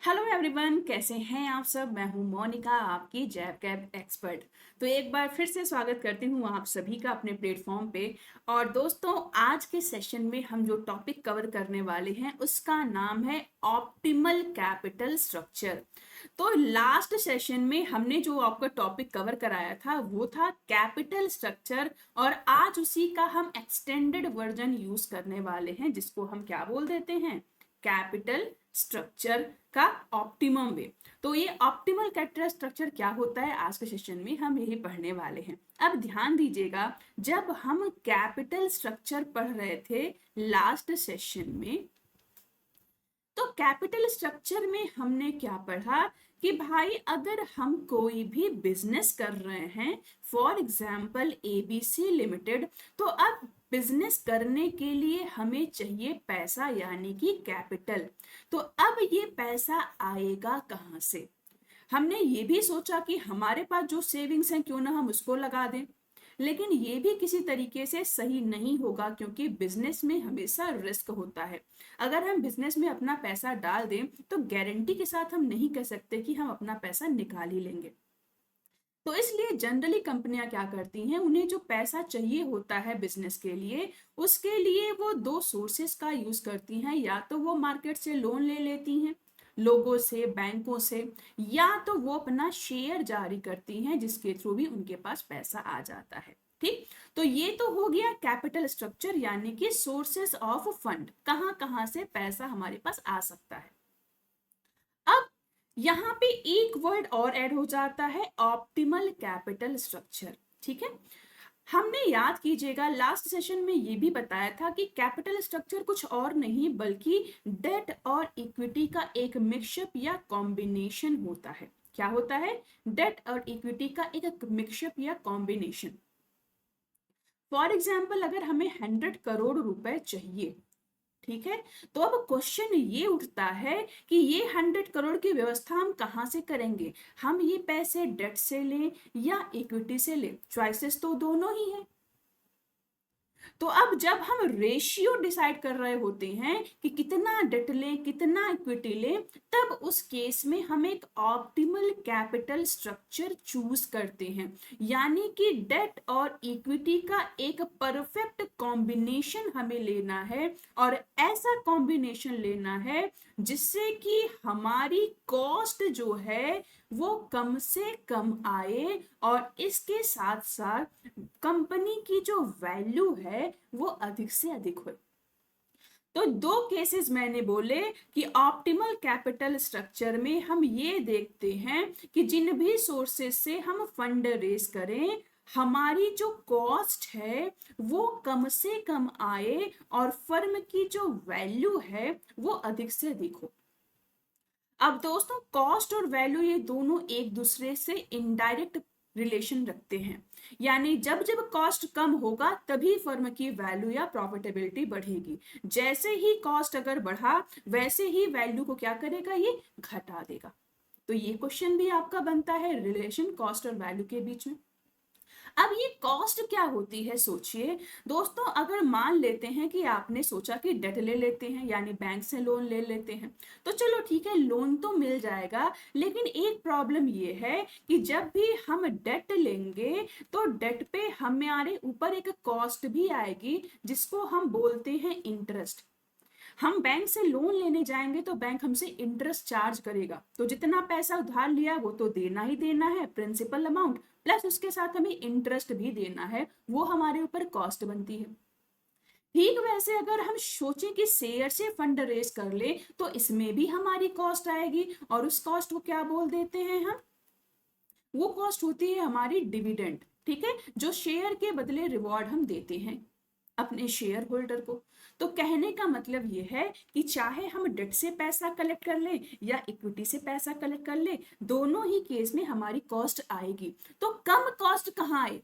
Hello everyone, कैसे हैं आप सब। मैं हूं मोनिका, आपकी जैब कैब एक्सपर्ट। तो एक बार फिर से स्वागत करती हूं आप सभी का अपने प्लेटफॉर्म पे। और दोस्तों, आज के सेशन में हम जो टॉपिक कवर करने वाले हैं उसका नाम है ऑप्टिमल कैपिटल स्ट्रक्चर। तो लास्ट सेशन में हमने जो आपका टॉपिक कवर कराया था वो था कैपिटल स्ट्रक्चर, और आज उसी का हम एक्सटेंडेड वर्जन यूज करने वाले हैं, जिसको हम क्या बोल देते हैं, कैपिटल स्ट्रक्चर का ऑप्टिमम वे। तो ये ऑप्टिमल कैपिटल स्ट्रक्चर क्या होता है, आज के सेशन में हम यही पढ़ने वाले हैं। अब ध्यान दीजिएगा, जब हम कैपिटल स्ट्रक्चर पढ़ रहे थे लास्ट सेशन में, तो कैपिटल स्ट्रक्चर में हमने क्या पढ़ा कि भाई अगर हम कोई भी बिजनेस कर रहे हैं, फॉर एग्जाम्पल एबीसी लिमिटेड, तो अब बिजनेस करने के लिए हमें चाहिए पैसा यानी कि कैपिटल। तो अब ये पैसा आएगा कहाँ से। हमने ये भी सोचा कि हमारे पास जो सेविंग्स हैं क्यों ना हम उसको लगा दें, लेकिन ये भी किसी तरीके से सही नहीं होगा, क्योंकि बिजनेस में हमेशा रिस्क होता है। अगर हम बिजनेस में अपना पैसा डाल दें तो गारंटी के साथ हम नहीं कह सकते कि हम अपना पैसा निकाल ही लेंगे। तो इसलिए जनरली कंपनियां क्या करती हैं, उन्हें जो पैसा चाहिए होता है बिजनेस के लिए, उसके लिए वो दो सोर्सेस का यूज करती हैं। या तो वो मार्केट से लोन ले लेती हैं, लोगों से, बैंकों से, या तो वो अपना शेयर जारी करती हैं, जिसके थ्रू भी उनके पास पैसा आ जाता है। ठीक, तो ये तो हो गया कैपिटल स्ट्रक्चर, यानी कि सोर्सेस ऑफ फंड, कहां कहां से पैसा हमारे पास आ सकता है। अब यहां पे एक वर्ड और ऐड हो जाता है, ऑप्टिमल कैपिटल स्ट्रक्चर। ठीक है, हमने याद कीजिएगा लास्ट सेशन में ये भी बताया था कि कैपिटल स्ट्रक्चर कुछ और नहीं बल्कि डेट और इक्विटी का एक मिक्सअप या कॉम्बिनेशन होता है। क्या होता है, डेट और इक्विटी का एक मिक्सअप या कॉम्बिनेशन। फॉर एग्जाम्पल, अगर हमें 100 करोड़ रुपए चाहिए, ठीक है, तो अब क्वेश्चन ये उठता है कि ये 100 करोड़ की व्यवस्था हम कहाँ से करेंगे। हम ये पैसे डेट से लें या इक्विटी से लें, चॉइसेस तो दोनों ही है। तो अब जब हम रेशियो डिसाइड कर रहे होते हैं कि कितना डेट लें कितना इक्विटी लें, तब उस केस में हम एक ऑप्टिमल कैपिटल स्ट्रक्चर चूज करते हैं, यानी कि डेट और इक्विटी का एक परफेक्ट कॉम्बिनेशन हमें लेना है, और ऐसा कॉम्बिनेशन लेना है जिससे कि हमारी कॉस्ट जो है वो कम से कम आए, और इसके साथ साथ कंपनी की जो वैल्यू है वो अधिक से अधिक हो। तो दो केसेस मैंने बोले कि ऑप्टिमल कैपिटल स्ट्रक्चर में हम ये देखते हैं कि जिन भी सोर्सेस से हम फंड रेज करें, हमारी जो कॉस्ट है वो कम से कम आए, और फर्म की जो वैल्यू है वो अधिक से अधिक हो। अब दोस्तों, कॉस्ट और वैल्यू ये दोनों एक दूसरे से इनडायरेक्ट रिलेशन रखते हैं, यानी जब जब कॉस्ट कम होगा तभी फर्म की वैल्यू या प्रॉफिटेबिलिटी बढ़ेगी। जैसे ही कॉस्ट अगर बढ़ा, वैसे ही वैल्यू को क्या करेगा, ये घटा देगा। तो ये क्वेश्चन भी आपका बनता है रिलेशन कॉस्ट और वैल्यू के बीच में। अब ये कॉस्ट क्या होती है, सोचिए दोस्तों। अगर मान लेते हैं कि आपने सोचा कि डेट ले लेते हैं, यानी बैंक से लोन ले लेते हैं, तो चलो ठीक है, लोन तो मिल जाएगा, लेकिन एक प्रॉब्लम ये है कि जब भी हम डेट लेंगे तो डेट पे हमारे ऊपर एक कॉस्ट भी आएगी, जिसको हम बोलते हैं इंटरेस्ट। हम बैंक से लोन लेने जाएंगे तो बैंक हमसे इंटरेस्ट चार्ज करेगा, तो जितना पैसा उधार लिया वो तो देना ही देना है, प्रिंसिपल अमाउंट प्लस उसके साथ हमें इंटरेस्ट भी देना है, वो हमारे ऊपर कॉस्ट बनती है। ठीक वैसे अगर हम सोचें कि शेयर से फंड रेज कर ले, तो इसमें भी हमारी कॉस्ट आएगी, और उस कॉस्ट को क्या बोल देते हैं हम, वो कॉस्ट होती है हमारी डिविडेंड। ठीक है, जो शेयर के बदले रिवॉर्ड हम देते हैं अपने शेयर होल्डर को। तो कहने का मतलब ये है कि चाहे हम डेट से पैसा कलेक्ट कर ले या इक्विटी से पैसा कलेक्ट कर ले, दोनों ही केस में हमारी कॉस्ट आएगी। तो कम कॉस्ट कहाँ आए,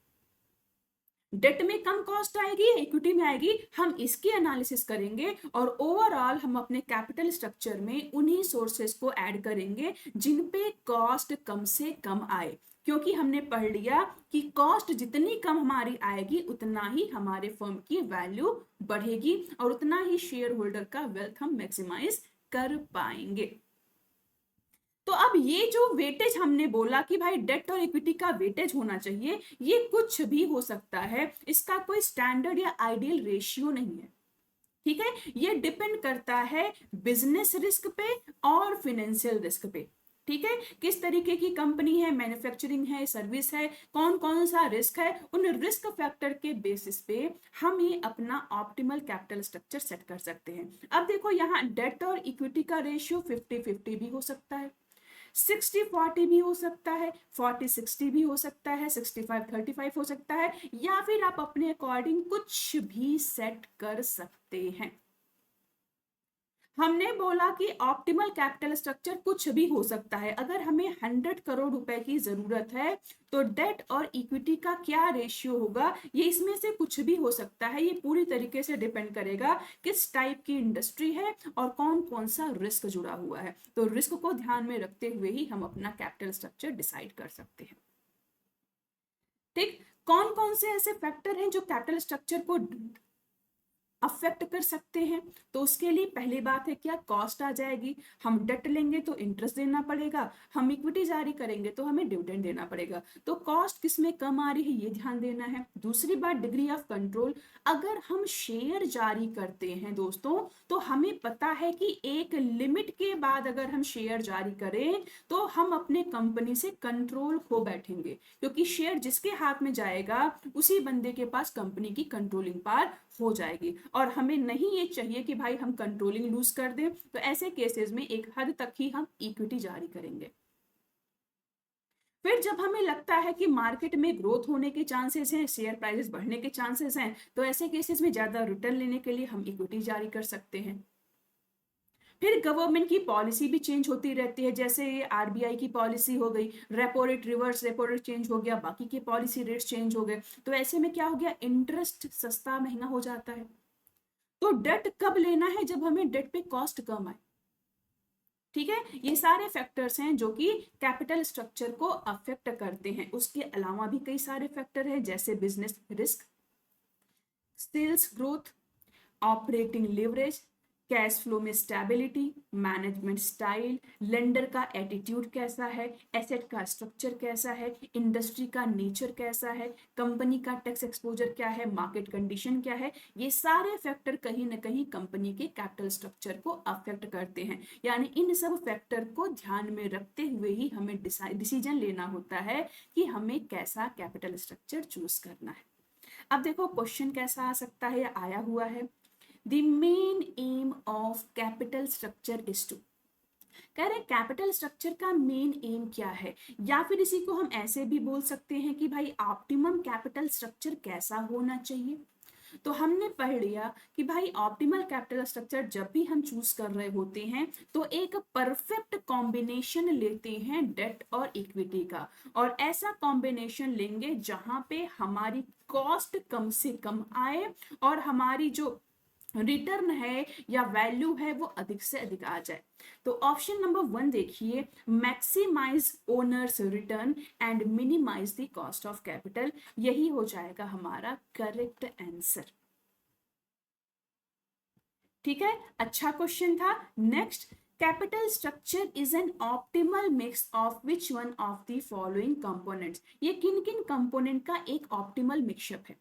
डेट में कम कॉस्ट आएगी या इक्विटी में आएगी, हम इसकी एनालिसिस करेंगे, और ओवरऑल हम अपने कैपिटल स्ट्रक्चर में उन्हीं सोर्सेस को ऐड करेंगे जिन पे कॉस्ट कम से कम आए। क्योंकि हमने पढ़ लिया कि कॉस्ट जितनी कम हमारी आएगी उतना ही हमारे फर्म की वैल्यू बढ़ेगी, और उतना ही शेयर होल्डर का वेल्थ हम मैक्सिमाइज कर पाएंगे। तो अब ये जो वेटेज हमने बोला कि भाई डेट और इक्विटी का वेटेज होना चाहिए, ये कुछ भी हो सकता है, इसका कोई स्टैंडर्ड या आइडियल रेशियो नहीं है। ठीक है, ये डिपेंड करता है बिजनेस रिस्क पे और फिनेंशियल रिस्क पे। ठीक है, किस तरीके की कंपनी है, मैन्युफैक्चरिंग है, सर्विस है, कौन कौन सा रिस्क है, उन रिस्क फैक्टर के बेसिस पे हम ये अपना ऑप्टिमल कैपिटल स्ट्रक्चर सेट कर सकते हैं। अब देखो यहाँ डेट और इक्विटी का रेशियो 50-50 भी हो सकता है, 60-40 भी हो सकता है, 40-60 भी हो सकता है, 65-35 हो सकता है, या फिर आप अपने अकॉर्डिंग कुछ भी सेट कर सकते हैं। हमने बोला कि ऑप्टिमल कैपिटल स्ट्रक्चर कुछ भी हो सकता है। अगर हमें 100 करोड़ रुपए की जरूरत है तो डेट और इक्विटी का क्या रेशियो होगा, ये इसमें से कुछ भी हो सकता है। ये पूरी तरीके से डिपेंड करेगा किस टाइप की इंडस्ट्री है और कौन कौन सा रिस्क जुड़ा हुआ है। तो रिस्क को ध्यान में रखते हुए ही हम अपना कैपिटल स्ट्रक्चर डिसाइड कर सकते हैं। ठीक, कौन कौन से ऐसे फैक्टर हैं जो कैपिटल स्ट्रक्चर को अफेक्ट कर सकते हैं? तो उसके लिए पहली बात है क्या, कॉस्ट आ जाएगी। हम डेट लेंगे तो इंटरेस्ट देना पड़ेगा, हम इक्विटी जारी करेंगे तो हमें डिविडेंड देना पड़ेगा। तो कॉस्ट किसमें कम आ रही है ये ध्यान देना है। दूसरी बात, डिग्री ऑफ कंट्रोल। अगर हम शेयर जारी करते हैं दोस्तों, तो हमें पता है कि एक लिमिट के बाद अगर हम शेयर जारी करें तो हम अपने कंपनी से कंट्रोल खो बैठेंगे, क्योंकि शेयर जिसके हाथ में जाएगा उसी बंदे के पास कंपनी की कंट्रोलिंग पावर हो जाएगी। और हमें नहीं ये चाहिए कि भाई हम कंट्रोलिंग लूज कर दें। तो ऐसे केसेस में एक हद तक ही हम इक्विटी जारी करेंगे। फिर जब हमें लगता है कि मार्केट में ग्रोथ होने के चांसेस हैं, शेयर प्राइसेस बढ़ने के चांसेस हैं, तो ऐसे केसेस में ज्यादा रिटर्न लेने के लिए हम इक्विटी जारी कर सकते हैं। फिर गवर्नमेंट की पॉलिसी भी चेंज होती रहती है, जैसे ये आरबीआई की पॉलिसी हो गई, repo rate, reverse repo rate change हो गया, बाकी के पॉलिसी रेट्स चेंज हो गए। तो ऐसे में क्या हो गया, इंटरेस्ट सस्ता महंगा हो जाता है। तो डेट कब लेना है, जब हमें डेट पे कॉस्ट कम आए। ठीक है, ये सारे फैक्टर्स हैं जो कि कैपिटल स्ट्रक्चर को अफेक्ट करते हैं। उसके अलावा भी कई सारे फैक्टर हैं, जैसे business risk, sales growth, operating leverage, cash flow में स्टेबिलिटी, मैनेजमेंट स्टाइल, लेंडर का एटीट्यूड कैसा है, एसेट का स्ट्रक्चर कैसा है, इंडस्ट्री का नेचर कैसा है, कंपनी का टैक्स एक्सपोजर क्या है, मार्केट कंडीशन क्या है। ये सारे फैक्टर कहीं ना कहीं कंपनी के कैपिटल स्ट्रक्चर को अफेक्ट करते हैं। यानी इन सब फैक्टर को ध्यान में रखते हुए ही हमें डिसीजन लेना होता है कि हमें कैसा कैपिटल स्ट्रक्चर चूज करना है। अब देखो क्वेश्चन कैसा आ सकता है या आया हुआ है, the main aim of capital structure is to. कह रहे कैपिटल स्ट्रक्चर का मेन एम क्या है, या फिर इसी को हम ऐसे भी बोल सकते हैं कि भाई ऑप्टिमम कैपिटल स्ट्रक्चर कैसा होना चाहिए। तो हमने पढ़ लिया कि भाई ऑप्टिमल कैपिटल स्ट्रक्चर जब भी हम चूज कर रहे होते हैं तो एक परफेक्ट कॉम्बिनेशन लेते हैं डेट और इक्विटी का, और ऐसा कॉम्बिनेशन लेंगे जहां पे हमारी कॉस्ट कम से कम आए और हमारी जो रिटर्न है या वैल्यू है वो अधिक से अधिक आ जाए। तो ऑप्शन नंबर 1 देखिए, maximise owners return and minimise the cost of capital, यही हो जाएगा हमारा करेक्ट आंसर। ठीक है, अच्छा क्वेश्चन था। Next, capital structure is an optimal mix of which one of the following components, ये किन किन कंपोनेंट का एक ऑप्टिमल मिक्सअप है।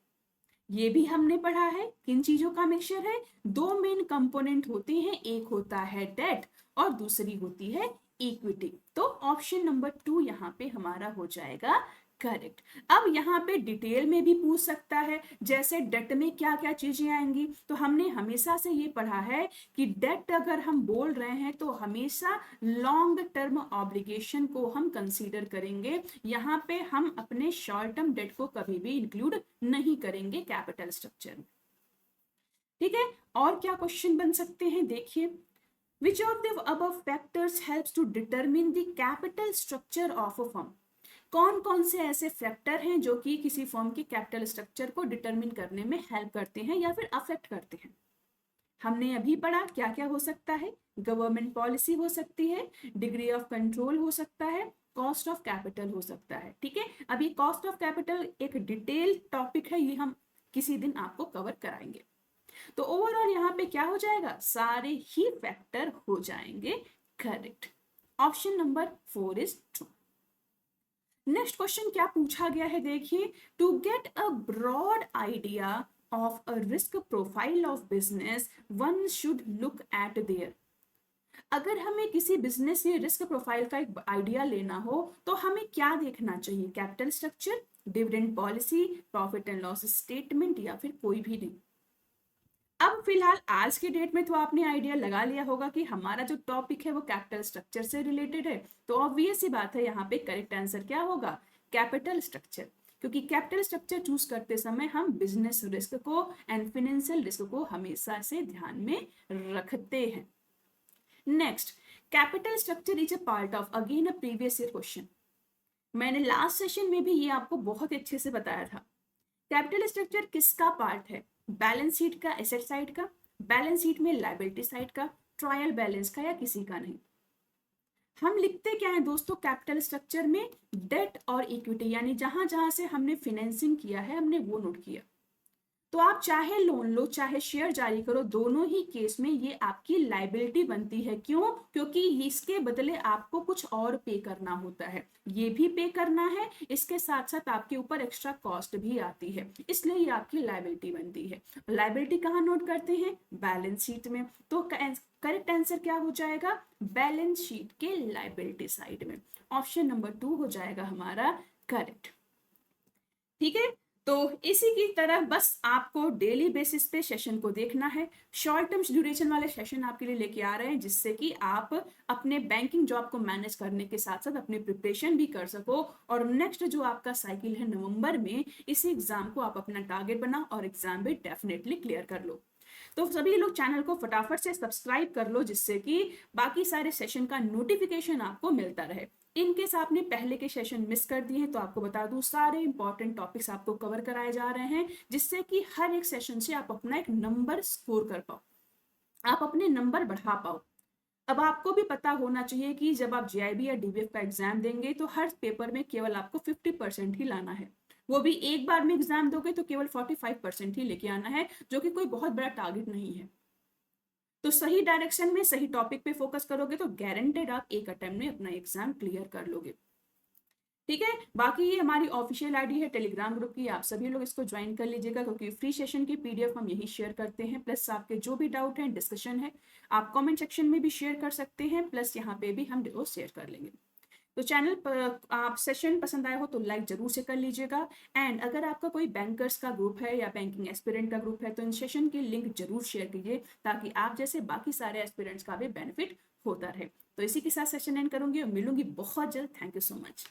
ये भी हमने पढ़ा है, किन चीजों का मिक्सचर है, दो मेन कंपोनेंट होते हैं, एक होता है डेट और दूसरी होती है इक्विटी। तो ऑप्शन नंबर 2 यहाँ पे हमारा हो जाएगा करेक्ट। अब यहाँ पे डिटेल में भी पूछ सकता है, जैसे डेट में क्या क्या चीजें आएंगी। तो हमने हमेशा से ये पढ़ा है कि डेट अगर हम बोल रहे हैं तो हमेशा लॉन्ग टर्म ऑब्लिगेशन को हम कंसीडर करेंगे। यहाँ पे हम अपने शॉर्ट टर्म डेट को कभी भी इंक्लूड नहीं करेंगे कैपिटल स्ट्रक्चर में। ठीक है, और क्या क्वेश्चन बन सकते हैं, देखिए, which of the above factors helps to determine the capital structure of a firm। कौन कौन से ऐसे फैक्टर हैं जो कि किसी फर्म के कैपिटल स्ट्रक्चर को डिटरमिन करने में हेल्प करते हैं या फिर अफेक्ट करते हैं। हमने अभी पढ़ा क्या क्या हो सकता है, गवर्नमेंट पॉलिसी हो सकती है, डिग्री ऑफ कंट्रोल हो सकता है, कॉस्ट ऑफ कैपिटल हो सकता है। ठीक है, अब ये कॉस्ट ऑफ कैपिटल एक डिटेल टॉपिक है, ये हम किसी दिन आपको कवर कराएंगे। तो ओवरऑल यहाँ पे क्या हो जाएगा, सारे ही फैक्टर हो जाएंगे correct. Option number 4 is true. Next question क्या पूछा गया है देखिए, to get a broad idea of a risk profile of business one should look at there. अगर हमें किसी बिजनेस या रिस्क प्रोफाइल का एक आइडिया लेना हो तो हमें क्या देखना चाहिए, capital structure, dividend policy, profit and loss statement, या फिर कोई भी नहीं। अब फिलहाल आज के डेट में तो आपने आइडिया लगा लिया होगा कि हमारा जो टॉपिक है वो कैपिटल स्ट्रक्चर से रिलेटेड है, तो ऑब्वियस सी बात है यहाँ पे करेक्ट आंसर क्या होगा, कैपिटल स्ट्रक्चर। क्योंकि कैपिटल स्ट्रक्चर चूज करते समय हम बिजनेस रिस्क को एंड फाइनेंशियल रिस्क को हमेशा से ध्यान में रखते हैं। Next, capital structure is a part of, again a previous year question. मैंने लास्ट सेशन में भी ये आपको बहुत अच्छे से बताया था। कैपिटल स्ट्रक्चर किसका पार्ट है, बैलेंस शीट का, एसेट साइड का, बैलेंस शीट में लायबिलिटी साइड का, ट्रायल बैलेंस का, या किसी का नहीं। हम लिखते क्या है दोस्तों कैपिटल स्ट्रक्चर में, डेट और इक्विटी, यानी जहां जहां से हमने फाइनेंसिंग किया है हमने वो नोट किया। तो आप चाहे लोन लो चाहे शेयर जारी करो, दोनों ही केस में ये आपकी लाइबिलिटी बनती है। क्यों? क्योंकि इसके बदले आपको कुछ और पे करना होता है, ये भी पे करना है, इसके साथ साथ आपके ऊपर एक्स्ट्रा कॉस्ट भी आती है, इसलिए ये आपकी लाइबिलिटी बनती है। लाइबिलिटी कहाँ नोट करते हैं, बैलेंस शीट में। तो करेक्ट आंसर क्या हो जाएगा, बैलेंस शीट के लाइबिलिटी साइड में। ऑप्शन नंबर 2 हो जाएगा हमारा करेक्ट। ठीक है, तो इसी की तरह बस आपको डेली बेसिस पे सेशन को देखना है। शॉर्ट टर्म ड्यूरेशन वाले सेशन आपके लिए लेके आ रहे हैं, जिससे कि आप अपने बैंकिंग जॉब को मैनेज करने के साथ साथ अपनी प्रिपरेशन भी कर सको, और नेक्स्ट जो आपका साइकिल है नवंबर में, इसी एग्जाम को आप अपना टारगेट बना और एग्जाम भी डेफिनेटली क्लियर कर लो। तो सभी लोग चैनल को फटाफट से सब्सक्राइब कर लो, जिससे कि बाकी सारे सेशन का नोटिफिकेशन आपको मिलता रहे। इनकेस आपने पहले के सेशन मिस कर दिए हैं तो आपको बता दूं, सारे इंपॉर्टेंट टॉपिक्स आपको कवर कराए जा रहे हैं, जिससे कि हर एक सेशन से आप अपना एक नंबर स्कोर कर पाओ, आप अपने नंबर बढ़ा पाओ। अब आपको भी पता होना चाहिए कि जब आप जीआईबी या डीबीएफ का एग्जाम देंगे तो हर पेपर में केवल आपको 50% ही लाना है, वो भी एक बार में एग्जाम दोगे तो केवल 45% ही लेके आना है, जो कि कोई बहुत बड़ा टारगेट नहीं है। तो सही डायरेक्शन में सही टॉपिक पे फोकस करोगे तो गारंटेड आप एक अटेम्प्ट में अपना एग्जाम क्लियर कर लोगे। ठीक है, बाकी ये हमारी ऑफिशियल आईडी है टेलीग्राम ग्रुप की, आप सभी लोग इसको ज्वाइन कर लीजिएगा, क्योंकि फ्री सेशन की पीडीएफ हम यही शेयर करते हैं। प्लस आपके जो भी डाउट है, डिस्कशन है, आप कमेंट सेक्शन में भी शेयर कर सकते हैं, प्लस यहाँ पे भी हम वो शेयर कर लेंगे। तो चैनल पर आप सेशन पसंद आया हो तो लाइक जरूर से कर लीजिएगा। एंड अगर आपका कोई बैंकर्स का ग्रुप है या बैंकिंग एस्पिरेंट का ग्रुप है तो इन सेशन की लिंक जरूर शेयर कीजिए, ताकि आप जैसे बाकी सारे एस्पिरेंट्स का भी बेनिफिट होता रहे। तो इसी के साथ सेशन एंड करूंगी और मिलूंगी बहुत जल्द। Thank you so much.